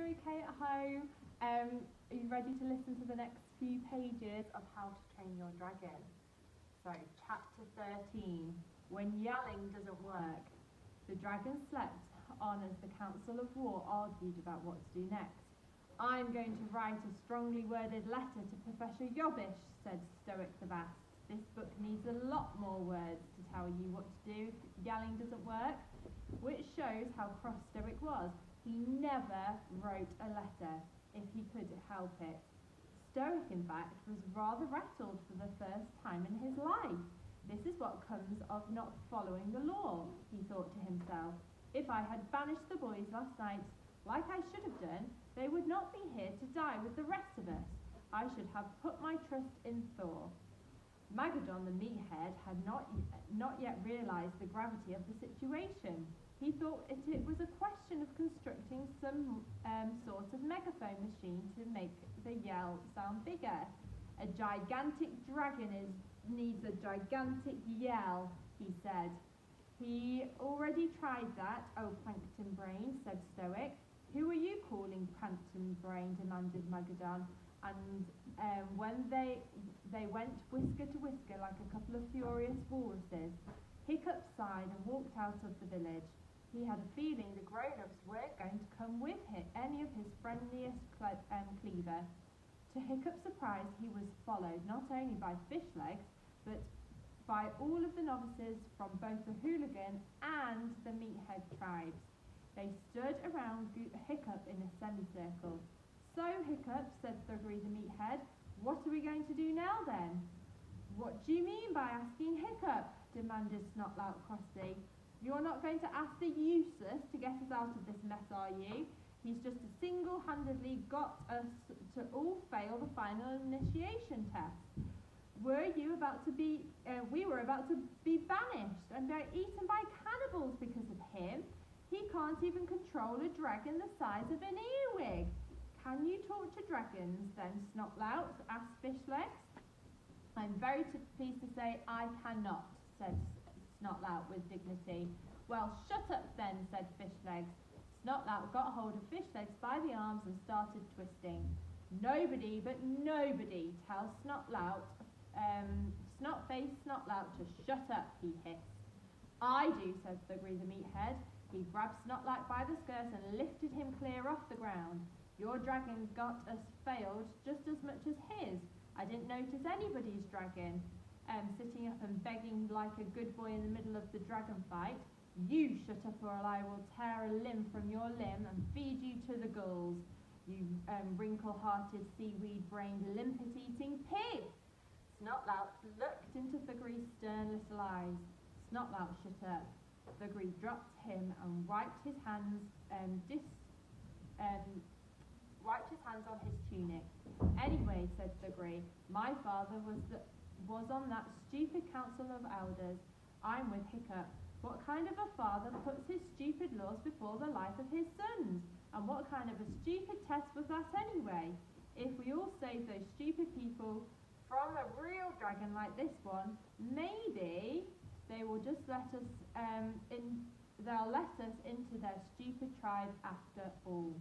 okay at home? Are you ready to listen to the next few pages of How to Train Your Dragon? So, chapter 13, When Yelling Doesn't Work. The dragon slept on as the Council of War argued about what to do next. I'm going to write a strongly worded letter to Professor Yobbish, said Stoic the Bast. This book needs a lot more words to tell you what to do if yelling doesn't work, which shows how cross Stoic was. He never wrote a letter if he could help it. Stoic, in fact, was rather rattled for the first time in his life. This is what comes of not following the law, he thought to himself. If I had banished the boys last night, like I should have done, they would not be here to die with the rest of us. I should have put my trust in Thor. Magadon the meathead had not yet realised the gravity of the situation. He thought it was a question of constructing some sort of megaphone machine to make the yell sound bigger. A gigantic dragon needs a gigantic yell, he said. He already tried that, oh Plankton Brain, said Stoic. Who are you calling Plankton Brain, demanded Magadon. And when they went whisker to whisker like a couple of furious walruses. Hiccup sighed and walked out of the village. He had a feeling the grown-ups weren't going to come with him, any of his friendliest cleaver. To Hiccup's surprise, he was followed not only by Fishlegs, but by all of the novices from both the Hooligan and the Meathead tribes. They stood around Hiccup in a semicircle. So, Hiccup, said Thuggery the Meathead, what are we going to do now then? What do you mean by asking Hiccup? Demanded Snotlout crossly. You're not going to ask the useless to get us out of this mess, are you? He's just single-handedly got us to all fail the final initiation test. We were about to be banished and eaten by cannibals because of him. He can't even control a dragon the size of an earwig. Can you talk to dragons then, Snotlout? Asked Fishlegs. I'm very pleased to say I cannot, said Snotlout with dignity. Well, shut up then, said Fishlegs. Snotlout got hold of Fishlegs by the arms and started twisting. Nobody but nobody tells Snot-faced Snotlout to shut up, he hissed. I do, said Thuggery the Meathead. He grabbed Snotlout by the skirt and lifted him clear off the ground. Your dragon got us failed just as much as his. I didn't notice anybody's dragon sitting up and begging like a good boy in the middle of the dragon fight. You shut up or I will tear a limb from your limb and feed you to the gulls, you wrinkle-hearted, seaweed-brained, limpet-eating pig. Snotlout looked into Thuggery's stern little eyes. Snotlout shut up. Thuggery dropped him and wiped his hands on his tunic. Anyway, said Thuggery, my father was on that stupid council of elders. I'm with Hiccup. What kind of a father puts his stupid laws before the life of his sons? And what kind of a stupid test was that anyway? If we all save those stupid people from a real dragon like this one, maybe they will just let us they'll let us into their stupid tribe after all.